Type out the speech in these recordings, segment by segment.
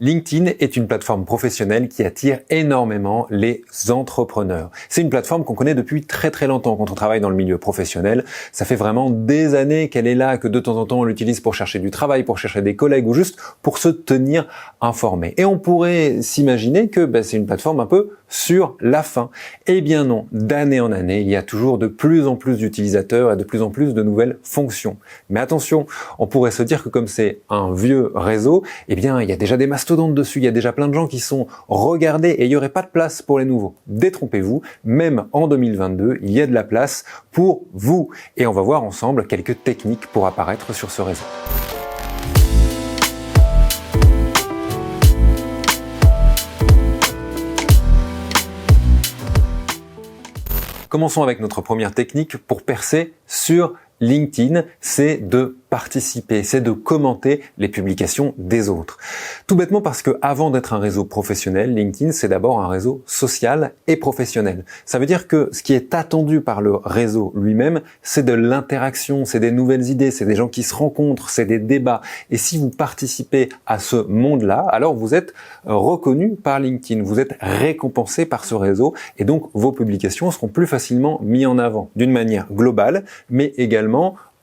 LinkedIn est une plateforme professionnelle qui attire énormément les entrepreneurs. C'est une plateforme qu'on connaît depuis très très longtemps quand on travaille dans le milieu professionnel. Ça fait vraiment des années qu'elle est là, que de temps en temps on l'utilise pour chercher du travail, pour chercher des collègues ou juste pour se tenir informé. Et on pourrait s'imaginer que c'est une plateforme un peu sur la fin. Eh bien non, d'année en année, il y a toujours de plus en plus d'utilisateurs et de plus en plus de nouvelles fonctions. Mais attention, on pourrait se dire que comme c'est un vieux réseau, eh bien il y a déjà des mastodontes dessus, il y a déjà plein de gens qui sont regardés et il n'y aurait pas de place pour les nouveaux. Détrompez-vous, même en 2022, il y a de la place pour vous. Et on va voir ensemble quelques techniques pour apparaître sur ce réseau. Commençons avec notre première technique pour percer sur LinkedIn, c'est de participer, c'est de commenter les publications des autres. Tout bêtement parce que avant d'être un réseau professionnel, LinkedIn c'est d'abord un réseau social et professionnel. Ça veut dire que ce qui est attendu par le réseau lui-même, c'est de l'interaction, c'est des nouvelles idées, c'est des gens qui se rencontrent, c'est des débats. Et si vous participez à ce monde-là, alors vous êtes reconnu par LinkedIn, vous êtes récompensé par ce réseau et donc vos publications seront plus facilement mises en avant d'une manière globale, mais également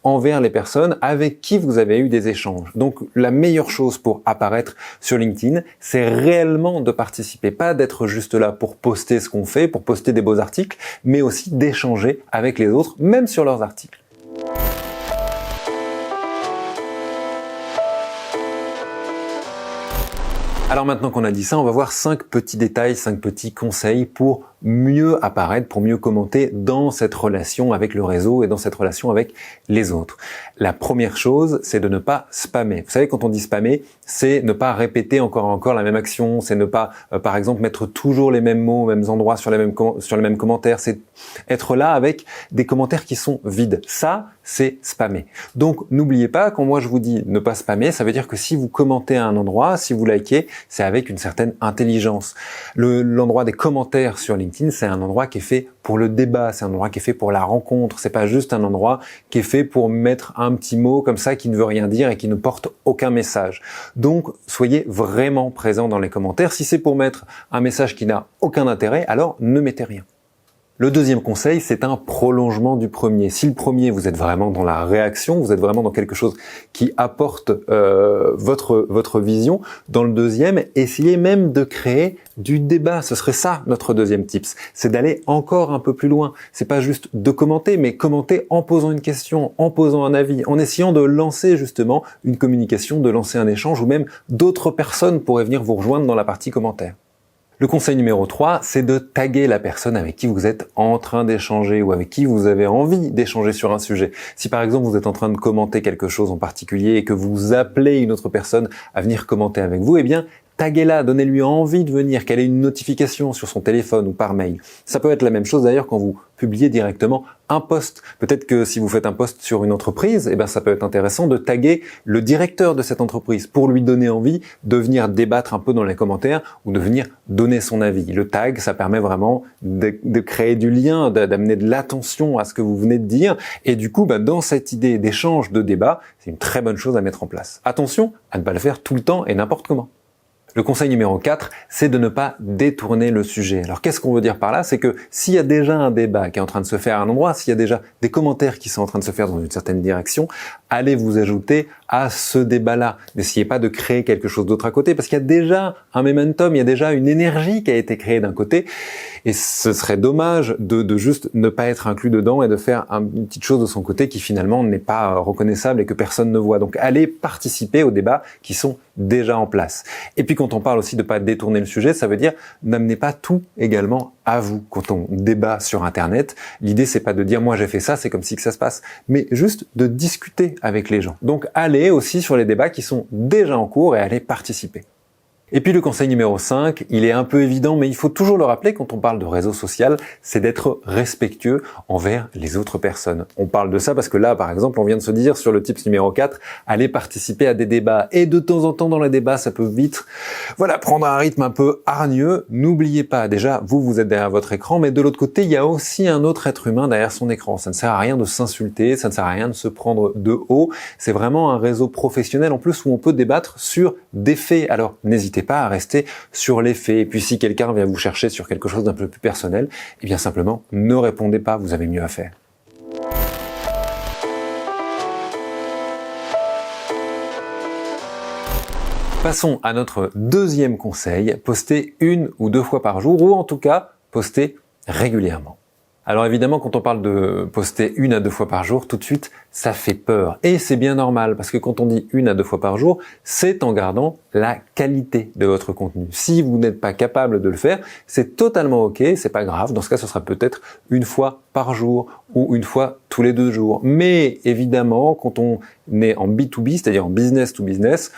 envers les personnes avec qui vous avez eu des échanges. Donc la meilleure chose pour apparaître sur LinkedIn, c'est réellement de participer, pas d'être juste là pour poster ce qu'on fait, pour poster des beaux articles, mais aussi d'échanger avec les autres, même sur leurs articles. Alors maintenant qu'on a dit ça, on va voir 5 petits détails, 5 petits conseils pour mieux apparaître, pour mieux commenter dans cette relation avec le réseau et dans cette relation avec les autres. La première chose, c'est de ne pas spammer. Vous savez, quand on dit spammer, c'est ne pas répéter encore et encore la même action, c'est ne pas, par exemple, mettre toujours les mêmes mots aux mêmes endroits sur les mêmes commentaires, c'est être là avec des commentaires qui sont vides. Ça, c'est spammer. Donc, n'oubliez pas, quand moi je vous dis ne pas spammer, ça veut dire que si vous commentez à un endroit, si vous likez, c'est avec une certaine intelligence. L'endroit des commentaires sur LinkedIn, c'est un endroit qui est fait pour le débat, c'est un endroit qui est fait pour la rencontre, c'est pas juste un endroit qui est fait pour mettre un petit mot comme ça qui ne veut rien dire et qui ne porte aucun message. Donc, soyez vraiment présents dans les commentaires. Si c'est pour mettre un message qui n'a aucun intérêt, alors ne mettez rien. Le deuxième conseil, c'est un prolongement du premier. Si le premier, vous êtes vraiment dans la réaction, vous êtes vraiment dans quelque chose qui apporte votre vision, dans le deuxième, essayez même de créer du débat. Ce serait ça notre deuxième tips, c'est d'aller encore un peu plus loin. C'est pas juste de commenter, mais commenter en posant une question, en posant un avis, en essayant de lancer justement une communication, de lancer un échange, ou même d'autres personnes pourraient venir vous rejoindre dans la partie commentaires. Le conseil numéro 3, c'est de taguer la personne avec qui vous êtes en train d'échanger ou avec qui vous avez envie d'échanger sur un sujet. Si par exemple vous êtes en train de commenter quelque chose en particulier et que vous appelez une autre personne à venir commenter avec vous, eh bien taguez-la, donnez-lui envie de venir, qu'elle ait une notification sur son téléphone ou par mail. Ça peut être la même chose d'ailleurs quand vous publiez directement un post. Peut-être que si vous faites un post sur une entreprise, eh ben ça peut être intéressant de taguer le directeur de cette entreprise pour lui donner envie de venir débattre un peu dans les commentaires ou de venir donner son avis. Le tag, ça permet vraiment de créer du lien, d'amener de l'attention à ce que vous venez de dire et du coup, dans cette idée d'échange, de débat, c'est une très bonne chose à mettre en place. Attention à ne pas le faire tout le temps et n'importe comment. Le conseil numéro 4, c'est de ne pas détourner le sujet. Alors qu'est-ce qu'on veut dire par là? C'est que s'il y a déjà un débat qui est en train de se faire à un endroit, s'il y a déjà des commentaires qui sont en train de se faire dans une certaine direction, allez vous ajouter à ce débat-là. N'essayez pas de créer quelque chose d'autre à côté parce qu'il y a déjà un momentum, il y a déjà une énergie qui a été créée d'un côté et ce serait dommage de juste ne pas être inclus dedans et de faire une petite chose de son côté qui finalement n'est pas reconnaissable et que personne ne voit. Donc allez participer aux débats qui sont déjà en place. Et puis quand on parle aussi de pas détourner le sujet, ça veut dire n'amenez pas tout également à vous. Quand on débat sur Internet, l'idée c'est pas de dire moi j'ai fait ça, c'est comme si que ça se passe, mais juste de discuter avec les gens. Donc allez aussi sur les débats qui sont déjà en cours et allez participer. Et puis le conseil numéro 5, il est un peu évident, mais il faut toujours le rappeler quand on parle de réseau social, c'est d'être respectueux envers les autres personnes. On parle de ça parce que là, par exemple, on vient de se dire sur le tips numéro 4, allez participer à des débats. Et de temps en temps dans les débats, ça peut vite, prendre un rythme un peu hargneux. N'oubliez pas, déjà, vous êtes derrière votre écran, mais de l'autre côté, il y a aussi un autre être humain derrière son écran. Ça ne sert à rien de s'insulter, ça ne sert à rien de se prendre de haut. C'est vraiment un réseau professionnel en plus où on peut débattre sur des faits. Alors, n'hésitez n'hésitez pas à rester sur les faits. Et puis si quelqu'un vient vous chercher sur quelque chose d'un peu plus personnel, eh bien simplement ne répondez pas, vous avez mieux à faire. Passons à notre deuxième conseil, postez 1 ou 2 fois par jour, ou en tout cas, postez régulièrement. Alors évidemment, quand on parle de poster 1 à 2 fois par jour, tout de suite, ça fait peur. Et c'est bien normal, parce que quand on dit 1 à 2 fois par jour, c'est en gardant la qualité de votre contenu. Si vous n'êtes pas capable de le faire, c'est totalement ok, c'est pas grave. Dans ce cas, ce sera peut-être 1 fois par jour ou 1 fois tous les 2 jours. Mais évidemment, quand on est en B2B, c'est-à-dire en business to business,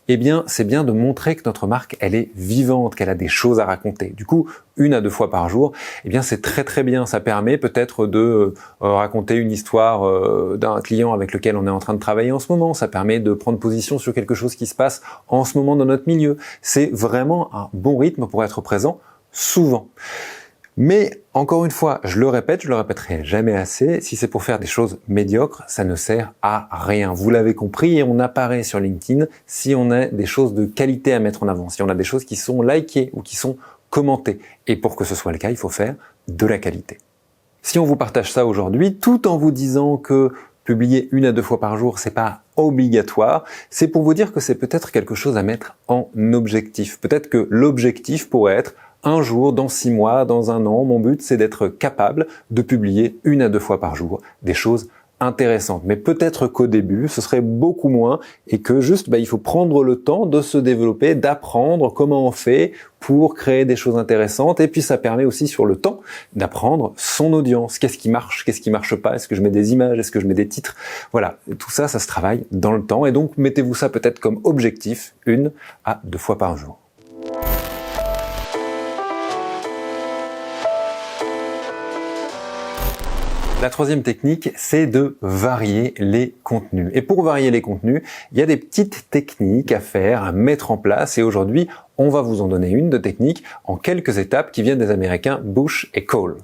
eh bien, c'est bien de montrer que notre marque, elle est vivante, qu'elle a des choses à raconter. Du coup, 1 à 2 fois par jour, eh bien, c'est très très bien. Ça permet peut-être de raconter une histoire d'un client avec lequel on est en train de travailler en ce moment. Ça permet de prendre position sur quelque chose qui se passe en ce moment dans notre milieu. C'est vraiment un bon rythme pour être présent souvent. Mais encore une fois, je le répète, je le répéterai jamais assez, si c'est pour faire des choses médiocres, ça ne sert à rien. Vous l'avez compris, et on apparaît sur LinkedIn si on a des choses de qualité à mettre en avant, si on a des choses qui sont likées ou qui sont commentées. Et pour que ce soit le cas, il faut faire de la qualité. Si on vous partage ça aujourd'hui, tout en vous disant que publier 1 à 2 fois par jour, c'est pas obligatoire, c'est pour vous dire que c'est peut-être quelque chose à mettre en objectif. Peut-être que l'objectif pourrait être un jour, dans 6 mois, dans 1 an, mon but c'est d'être capable de publier 1 à 2 fois par jour des choses intéressantes. Mais peut-être qu'au début, ce serait beaucoup moins et que juste, il faut prendre le temps de se développer, d'apprendre comment on fait pour créer des choses intéressantes. Et puis ça permet aussi sur le temps d'apprendre son audience. Qu'est-ce qui marche pas? Est-ce que je mets des images? Est-ce que je mets des titres? Voilà, tout ça, ça se travaille dans le temps. Et donc, mettez-vous ça peut-être comme objectif 1 à 2 fois par jour. La troisième technique, c'est de varier les contenus. Et pour varier les contenus, il y a des petites techniques à faire, à mettre en place. Et aujourd'hui, on va vous en donner une de technique en quelques étapes qui viennent des Américains Bush et Cole.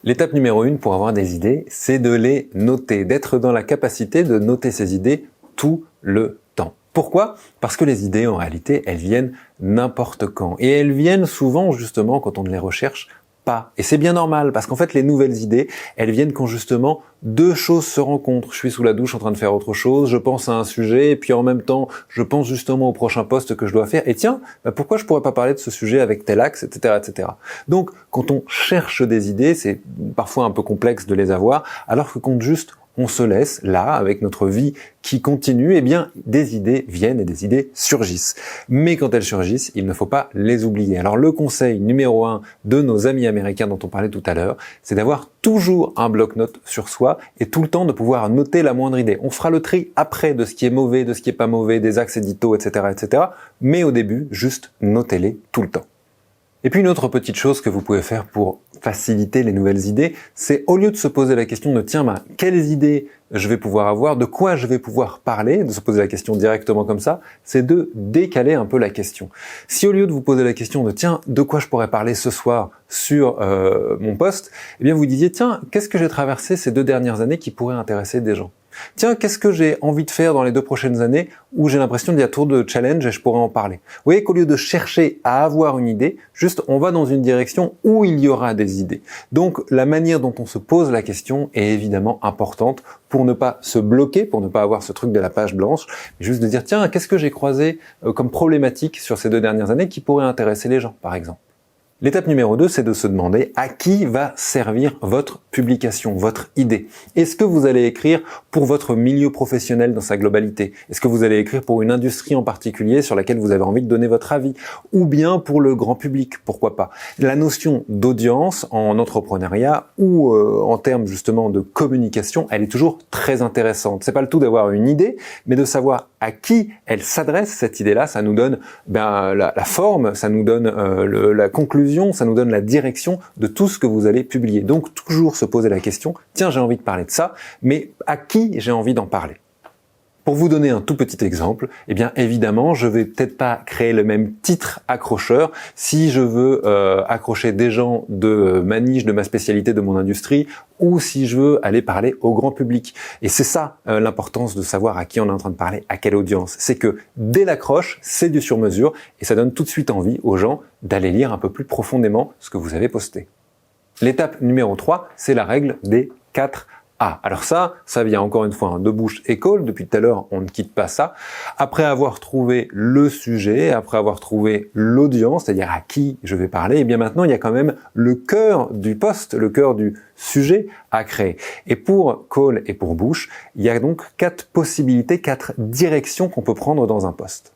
L'étape numéro 1 pour avoir des idées, c'est de les noter, d'être dans la capacité de noter ces idées tout le temps. Pourquoi? Parce que les idées, en réalité, elles viennent n'importe quand. Et elles viennent souvent, justement, quand on ne les recherche pas. Et c'est bien normal, parce qu'en fait, les nouvelles idées, elles viennent quand justement 2 choses se rencontrent. Je suis sous la douche en train de faire autre chose, je pense à un sujet, et puis en même temps, je pense justement au prochain post que je dois faire. Et tiens, pourquoi je pourrais pas parler de ce sujet avec tel axe, etc., etc. Donc, quand on cherche des idées, c'est parfois un peu complexe de les avoir, alors que quand juste on se laisse là, avec notre vie qui continue, eh bien, des idées viennent et des idées surgissent. Mais quand elles surgissent, il ne faut pas les oublier. Alors, le conseil numéro 1 de nos amis américains dont on parlait tout à l'heure, c'est d'avoir toujours un bloc-notes sur soi et tout le temps de pouvoir noter la moindre idée. On fera le tri après de ce qui est mauvais, de ce qui est pas mauvais, des axes édito, etc., etc. Mais au début, juste notez-les tout le temps. Et puis une autre petite chose que vous pouvez faire pour faciliter les nouvelles idées, c'est au lieu de se poser la question de tiens, quelles idées je vais pouvoir avoir, de quoi je vais pouvoir parler, de se poser la question directement comme ça, c'est de décaler un peu la question. Si au lieu de vous poser la question de tiens, de quoi je pourrais parler ce soir sur mon post, eh bien vous disiez tiens, qu'est-ce que j'ai traversé ces 2 dernières années qui pourrait intéresser des gens? Tiens, qu'est-ce que j'ai envie de faire dans les 2 prochaines années où j'ai l'impression qu'il y a trop de challenge et je pourrais en parler. Vous voyez qu'au lieu de chercher à avoir une idée, juste on va dans une direction où il y aura des idées. Donc la manière dont on se pose la question est évidemment importante pour ne pas se bloquer, pour ne pas avoir ce truc de la page blanche, mais juste de dire tiens, qu'est-ce que j'ai croisé comme problématique sur ces 2 dernières années qui pourrait intéresser les gens, par exemple. L'étape numéro 2, c'est de se demander à qui va servir votre publication, votre idée. Est-ce que vous allez écrire pour votre milieu professionnel dans sa globalité? Est-ce que vous allez écrire pour une industrie en particulier sur laquelle vous avez envie de donner votre avis? Ou bien pour le grand public, pourquoi pas? La notion d'audience en entrepreneuriat ou en termes justement de communication, elle est toujours très intéressante. C'est pas le tout d'avoir une idée, mais de savoir à qui elle s'adresse, cette idée-là. Ça nous donne la forme, ça nous donne la conclusion, ça nous donne la direction de tout ce que vous allez publier. Donc toujours se poser la question, tiens, j'ai envie de parler de ça, mais à qui j'ai envie d'en parler? Pour vous donner un tout petit exemple, eh bien évidemment, je vais peut-être pas créer le même titre accrocheur si je veux accrocher des gens de ma niche, de ma spécialité, de mon industrie, ou si je veux aller parler au grand public. Et c'est ça l'importance de savoir à qui on est en train de parler, à quelle audience. C'est que dès l'accroche, c'est du sur-mesure et ça donne tout de suite envie aux gens d'aller lire un peu plus profondément ce que vous avez posté. L'étape numéro 3, c'est la règle des 4 A. Alors ça vient encore une fois de bouche et call. Depuis tout à l'heure, on ne quitte pas ça. Après avoir trouvé le sujet, après avoir trouvé l'audience, c'est-à-dire à qui je vais parler, et bien maintenant, il y a quand même le cœur du post, le cœur du sujet à créer. Et pour call et pour bouche, il y a donc 4 possibilités, 4 directions qu'on peut prendre dans un post.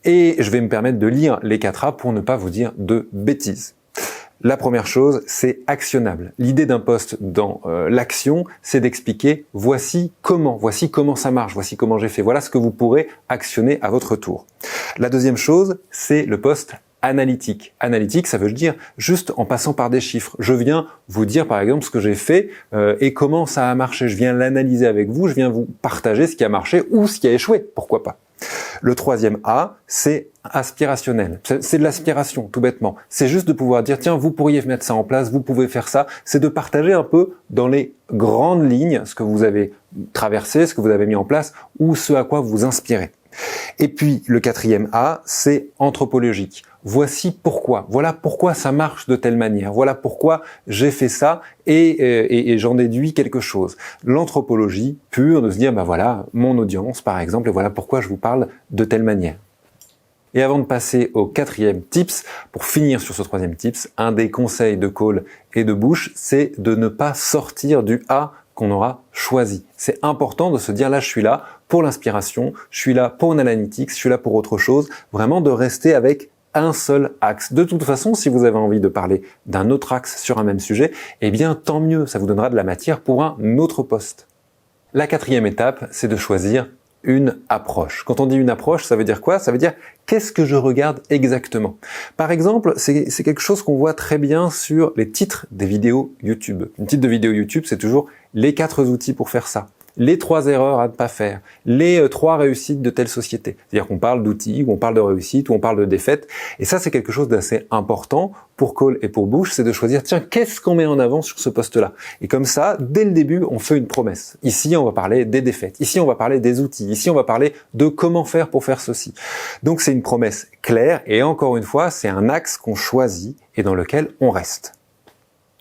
Et je vais me permettre de lire les 4 A pour ne pas vous dire de bêtises. La première chose, c'est actionnable. L'idée d'un post dans l'action, c'est d'expliquer voici comment ça marche, voici comment j'ai fait, voilà ce que vous pourrez actionner à votre tour. La deuxième chose, c'est le post analytique. Analytique, ça veut dire juste en passant par des chiffres. Je viens vous dire par exemple ce que j'ai fait et comment ça a marché. Je viens l'analyser avec vous, je viens vous partager ce qui a marché ou ce qui a échoué, pourquoi pas. Le troisième A, c'est aspirationnel. C'est de l'aspiration, tout bêtement. C'est juste de pouvoir dire, tiens, vous pourriez mettre ça en place, vous pouvez faire ça. C'est de partager un peu dans les grandes lignes ce que vous avez traversé, ce que vous avez mis en place ou ce à quoi vous vous inspirez. Et puis, le quatrième A, c'est anthropologique. Voici pourquoi. Voilà pourquoi ça marche de telle manière. Voilà pourquoi j'ai fait ça et j'en déduis quelque chose. L'anthropologie pure de se dire, bah voilà, mon audience, par exemple, et voilà pourquoi je vous parle de telle manière. Et avant de passer au quatrième tips, pour finir sur ce troisième tips, un des conseils de call et de bouche, c'est de ne pas sortir du A qu'on aura choisi. C'est important de se dire, là, je suis là pour l'inspiration, je suis là pour l'analytics, je suis là pour autre chose, vraiment de rester avec un seul axe. De toute façon, si vous avez envie de parler d'un autre axe sur un même sujet, eh bien, tant mieux, ça vous donnera de la matière pour un autre post. La quatrième étape, c'est de choisir une approche. Quand on dit une approche, ça veut dire quoi? Ça veut dire qu'est-ce que je regarde exactement? Par exemple, c'est quelque chose qu'on voit très bien sur les titres des vidéos YouTube. Une titre de vidéo YouTube, c'est toujours les 4 outils pour faire ça. Les 3 erreurs à ne pas faire, les 3 réussites de telle société. C'est-à-dire qu'on parle d'outils, ou on parle de réussite, ou on parle de défaite. Et ça, c'est quelque chose d'assez important pour call et pour bouche, c'est de choisir, tiens, qu'est-ce qu'on met en avant sur ce poste-là? Et comme ça, dès le début, on fait une promesse. Ici, on va parler des défaites. Ici, on va parler des outils. Ici, on va parler de comment faire pour faire ceci. Donc, c'est une promesse claire. Et encore une fois, c'est un axe qu'on choisit et dans lequel on reste.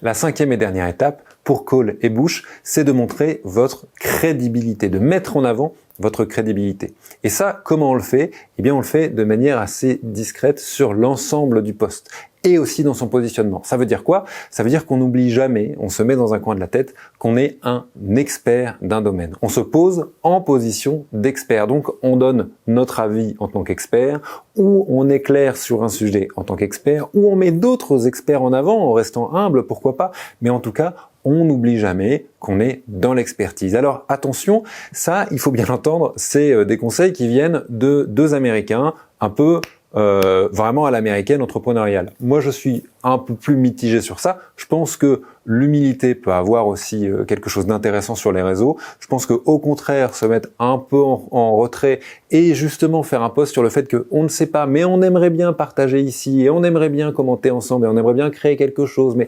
La 5e et dernière étape, pour call et bouche, c'est de montrer votre crédibilité, de mettre en avant votre crédibilité. Et ça, comment on le fait? Eh bien, on le fait de manière assez discrète sur l'ensemble du post et aussi dans son positionnement. Ça veut dire quoi? Ça veut dire qu'on n'oublie jamais, on se met dans un coin de la tête qu'on est un expert d'un domaine. On se pose en position d'expert. Donc, on donne notre avis en tant qu'expert, ou on éclaire sur un sujet en tant qu'expert, ou on met d'autres experts en avant en restant humble, pourquoi pas. Mais en tout cas, on n'oublie jamais qu'on est dans l'expertise. Alors attention, ça, il faut bien l'entendre, c'est des conseils qui viennent de 2 Américains, un peu vraiment à l'américaine entrepreneuriale. Moi, je suis un peu plus mitigé sur ça. Je pense que l'humilité peut avoir aussi quelque chose d'intéressant sur les réseaux. Je pense que au contraire, se mettre un peu en retrait et justement faire un post sur le fait qu'on ne sait pas, mais on aimerait bien partager ici et on aimerait bien commenter ensemble et on aimerait bien créer quelque chose. Mais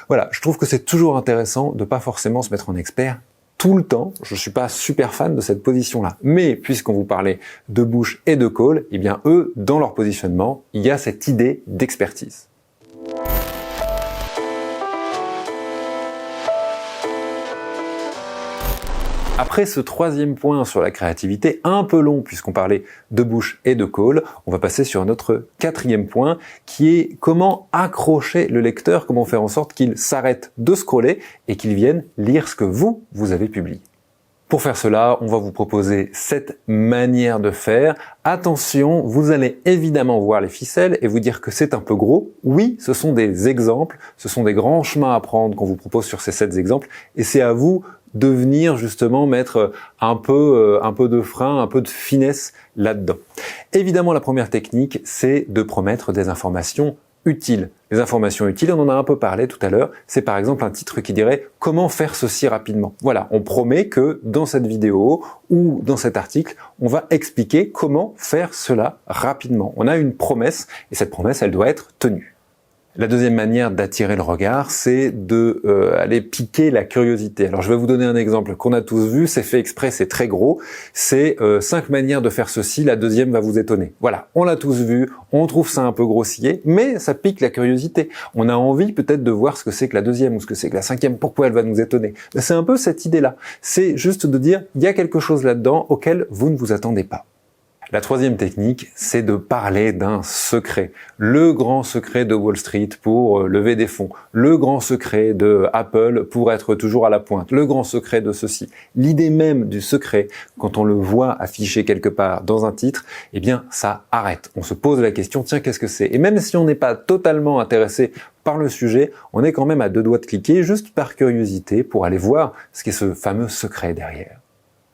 voilà, je trouve que c'est toujours intéressant de pas forcément se mettre en expert tout le temps. Je suis pas super fan de cette position-là. Mais puisqu'on vous parlait de bouche et de call, eh bien eux, dans leur positionnement, il y a cette idée d'expertise. Après ce 3e point sur la créativité, un peu long puisqu'on parlait de bouche et de call, on va passer sur notre 4e point qui est comment accrocher le lecteur, comment faire en sorte qu'il s'arrête de scroller et qu'il vienne lire ce que vous avez publié. Pour faire cela, on va vous proposer 7 manières de faire. Attention, vous allez évidemment voir les ficelles et vous dire que c'est un peu gros. Oui, ce sont des exemples, ce sont des grands chemins à prendre qu'on vous propose sur ces 7 exemples et c'est à vous de venir justement mettre un peu de frein, un peu de finesse là-dedans. Évidemment, la première technique, c'est de promettre des informations utiles. Les informations utiles, on en a un peu parlé tout à l'heure, c'est par exemple un titre qui dirait « Comment faire ceci rapidement ». Voilà, on promet que dans cette vidéo ou dans cet article, on va expliquer comment faire cela rapidement. On a une promesse et cette promesse, elle doit être tenue. La deuxième manière d'attirer le regard, c'est de aller piquer la curiosité. Alors je vais vous donner un exemple qu'on a tous vu, c'est fait exprès, c'est très gros. C'est 5 manières de faire ceci, la deuxième va vous étonner. Voilà, on l'a tous vu, on trouve ça un peu grossier, mais ça pique la curiosité. On a envie peut-être de voir ce que c'est que la deuxième ou ce que c'est que la cinquième, pourquoi elle va nous étonner. C'est un peu cette idée-là. C'est juste de dire, il y a quelque chose là-dedans auquel vous ne vous attendez pas. La troisième technique, c'est de parler d'un secret. Le grand secret de Wall Street pour lever des fonds. Le grand secret de Apple pour être toujours à la pointe. Le grand secret de ceci. L'idée même du secret, quand on le voit affiché quelque part dans un titre, eh bien, ça arrête. On se pose la question, tiens, qu'est-ce que c'est? Et même si on n'est pas totalement intéressé par le sujet, on est quand même à 2 doigts de cliquer, juste par curiosité, pour aller voir ce qu'est ce fameux secret derrière.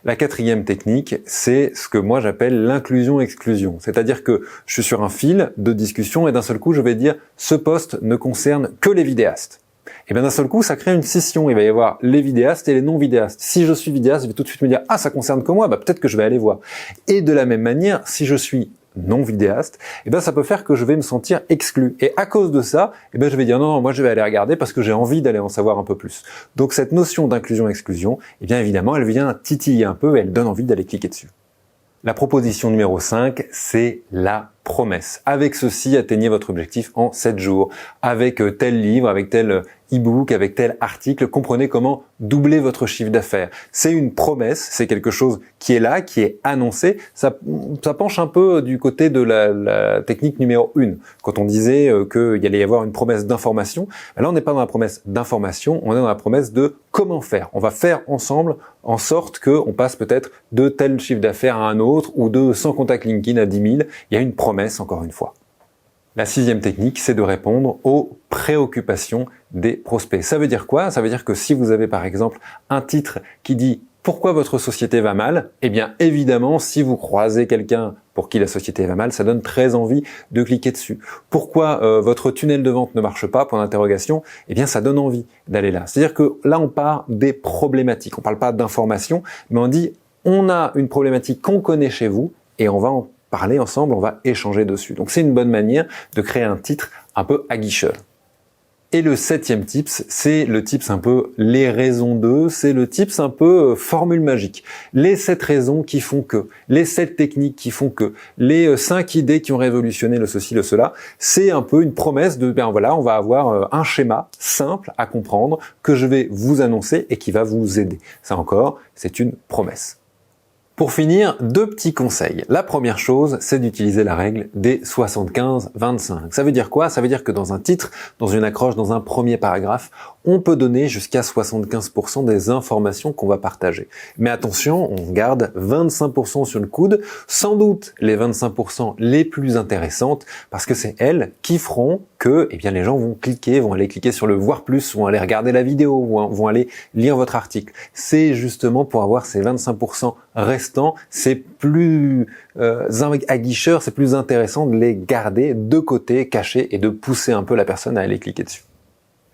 La quatrième technique, c'est ce que moi j'appelle l'inclusion-exclusion. C'est-à-dire que je suis sur un fil de discussion et d'un seul coup je vais dire « ce post ne concerne que les vidéastes ». Et bien d'un seul coup ça crée une scission, il va y avoir les vidéastes et les non-vidéastes. Si je suis vidéaste, je vais tout de suite me dire « ah ça concerne que moi, bah, peut-être que je vais aller voir ». Et de la même manière, si je suis non vidéaste, et ben ça peut faire que je vais me sentir exclu. Et à cause de ça, et ben je vais dire non, moi je vais aller regarder parce que j'ai envie d'aller en savoir un peu plus. Donc cette notion d'inclusion-exclusion, et bien évidemment, elle vient titiller un peu et elle donne envie d'aller cliquer dessus. La proposition numéro 5, c'est la promesse. Avec ceci, atteignez votre objectif en 7 jours. Avec tel livre, avec tel e-book, avec tel article, comprenez comment doubler votre chiffre d'affaires. C'est une promesse, c'est quelque chose qui est là, qui est annoncé. Ça penche un peu du côté de la technique numéro 1. Quand on disait qu'il allait y avoir une promesse d'information, là on n'est pas dans la promesse d'information, on est dans la promesse de comment faire. On va faire ensemble en sorte qu'on passe peut-être de tel chiffre d'affaires à un autre ou de 100 contacts LinkedIn à 10 000. Il y a une promesse encore une fois. La 6e technique, c'est de répondre aux préoccupations des prospects. Ça veut dire quoi? Ça veut dire que si vous avez par exemple un titre qui dit « Pourquoi votre société va mal ?» Eh bien évidemment, si vous croisez quelqu'un pour qui la société va mal, ça donne très envie de cliquer dessus. Pourquoi votre tunnel de vente ne marche pas? Point d'interrogation. Eh bien ça donne envie d'aller là. C'est-à-dire que là on part des problématiques. On parle pas d'informations, mais on dit on a une problématique qu'on connaît chez vous et on va en parler ensemble, on va échanger dessus. Donc c'est une bonne manière de créer un titre un peu aguicheur. Et le 7e tips, c'est le tips un peu les raisons de, c'est le tips un peu formule magique. Les 7 raisons qui font que, les 7 techniques qui font que, les 5 idées qui ont révolutionné le ceci, le cela, c'est un peu une promesse de, ben voilà, on va avoir un schéma simple à comprendre que je vais vous annoncer et qui va vous aider. Ça encore, c'est une promesse. Pour finir, 2 petits conseils. La première chose, c'est d'utiliser la règle des 75-25. Ça veut dire quoi? Ça veut dire que dans un titre, dans une accroche, dans un premier paragraphe, on peut donner jusqu'à 75% des informations qu'on va partager. Mais attention, on garde 25% sur le coude, sans doute les 25% les plus intéressantes, parce que c'est elles qui feront que eh bien, les gens vont aller cliquer sur le voir plus, vont aller regarder la vidéo, vont aller lire votre article. C'est justement pour avoir ces 25% restants, c'est plus aguicheur, c'est plus intéressant de les garder de côté, cachés, et de pousser un peu la personne à aller cliquer dessus.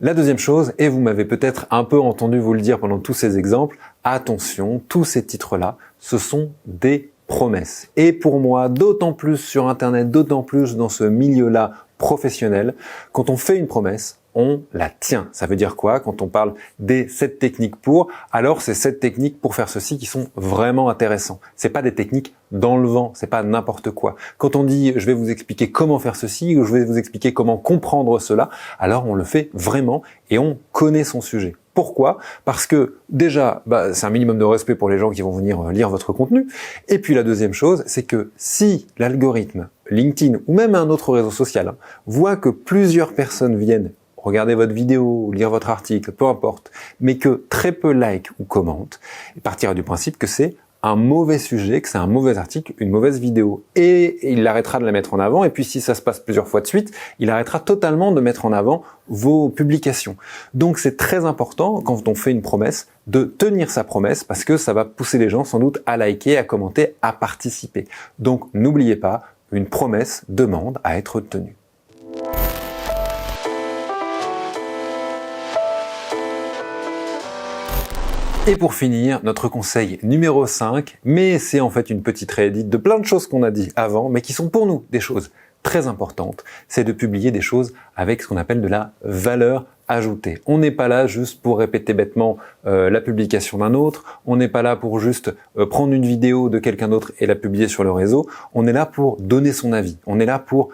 La deuxième chose, et vous m'avez peut-être un peu entendu vous le dire pendant tous ces exemples, attention, tous ces titres-là, ce sont des promesses. Et pour moi, d'autant plus sur Internet, d'autant plus dans ce milieu-là professionnel, quand on fait une promesse, on la tient. Ça veut dire quoi? Quand on parle des 7 techniques pour, alors c'est 7 techniques pour faire ceci qui sont vraiment intéressants. C'est pas des techniques dans le vent, c'est pas n'importe quoi. Quand on dit je vais vous expliquer comment faire ceci ou je vais vous expliquer comment comprendre cela, alors on le fait vraiment et on connaît son sujet. Pourquoi? Parce que déjà, c'est un minimum de respect pour les gens qui vont venir lire votre contenu. Et puis la deuxième chose, c'est que si l'algorithme, LinkedIn ou même un autre réseau social voit que plusieurs personnes viennent regarder votre vidéo, lire votre article, peu importe, mais que très peu like ou commentent, il partira du principe que c'est un mauvais sujet, que c'est un mauvais article, une mauvaise vidéo. Et il arrêtera de la mettre en avant, et puis si ça se passe plusieurs fois de suite, il arrêtera totalement de mettre en avant vos publications. Donc c'est très important, quand on fait une promesse, de tenir sa promesse, parce que ça va pousser les gens sans doute à liker, à commenter, à participer. Donc n'oubliez pas, une promesse demande à être tenue. Et pour finir, notre conseil numéro 5, mais c'est en fait une petite réédite de plein de choses qu'on a dit avant, mais qui sont pour nous des choses très importantes, c'est de publier des choses avec ce qu'on appelle de la valeur ajoutée. On n'est pas là juste pour répéter bêtement la publication d'un autre, on n'est pas là pour juste prendre une vidéo de quelqu'un d'autre et la publier sur le réseau, on est là pour donner son avis, on est là pour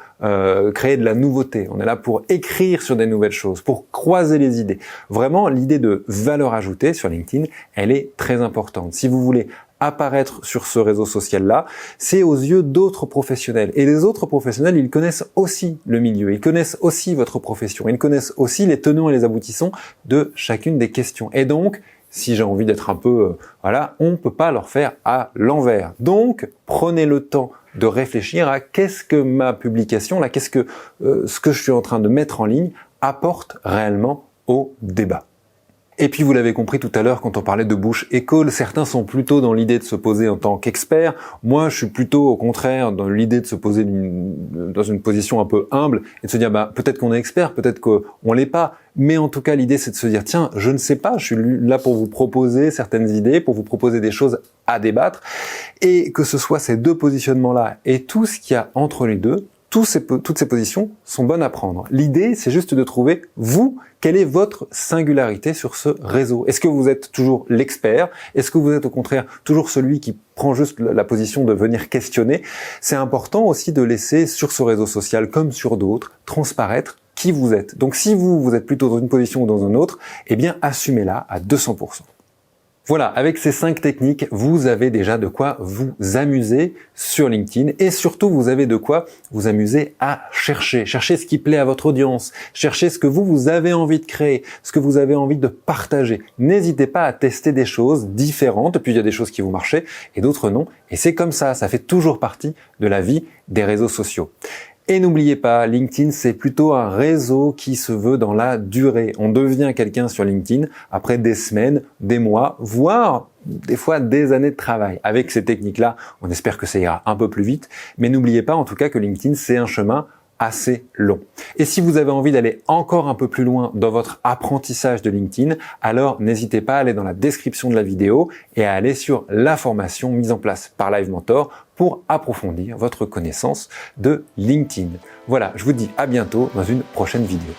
créer de la nouveauté, on est là pour écrire sur des nouvelles choses, pour croiser les idées. Vraiment, l'idée de valeur ajoutée sur LinkedIn, elle est très importante. Si vous voulez apparaître sur ce réseau social-là, c'est aux yeux d'autres professionnels. Et les autres professionnels, ils connaissent aussi le milieu, ils connaissent aussi votre profession, ils connaissent aussi les tenants et les aboutissants de chacune des questions. Et donc, si j'ai envie d'être un peu, on ne peut pas leur faire à l'envers. Donc, prenez le temps de réfléchir à qu'est-ce que ma publication, là, qu'est-ce que ce que je suis en train de mettre en ligne apporte réellement au débat. Et puis vous l'avez compris tout à l'heure quand on parlait de Bush et Cole, certains sont plutôt dans l'idée de se poser en tant qu'expert. Moi, je suis plutôt au contraire dans l'idée de se poser dans une position un peu humble et de se dire peut-être qu'on est expert, peut-être qu'on l'est pas. Mais en tout cas, l'idée c'est de se dire tiens, je ne sais pas, je suis là pour vous proposer certaines idées, pour vous proposer des choses à débattre et que ce soit ces deux positionnements-là et tout ce qu'il y a entre les deux. Toutes ces positions sont bonnes à prendre. L'idée, c'est juste de trouver, vous, quelle est votre singularité sur ce réseau? Est-ce que vous êtes toujours l'expert? Est-ce que vous êtes au contraire toujours celui qui prend juste la position de venir questionner? C'est important aussi de laisser sur ce réseau social, comme sur d'autres, transparaître qui vous êtes. Donc si vous êtes plutôt dans une position ou dans une autre, eh bien assumez-la à 200%. Voilà, avec ces 5 techniques, vous avez déjà de quoi vous amuser sur LinkedIn et surtout vous avez de quoi vous amuser à chercher ce qui plaît à votre audience, chercher ce que vous avez envie de créer, ce que vous avez envie de partager. N'hésitez pas à tester des choses différentes, puis il y a des choses qui vont marcher et d'autres non, et c'est comme ça fait toujours partie de la vie des réseaux sociaux. Et n'oubliez pas, LinkedIn, c'est plutôt un réseau qui se veut dans la durée. On devient quelqu'un sur LinkedIn après des semaines, des mois, voire des fois des années de travail. Avec ces techniques-là, on espère que ça ira un peu plus vite. Mais n'oubliez pas en tout cas que LinkedIn, c'est un chemin assez long. Et si vous avez envie d'aller encore un peu plus loin dans votre apprentissage de LinkedIn, alors n'hésitez pas à aller dans la description de la vidéo et à aller sur la formation mise en place par Live Mentor pour approfondir votre connaissance de LinkedIn. Voilà, je vous dis à bientôt dans une prochaine vidéo.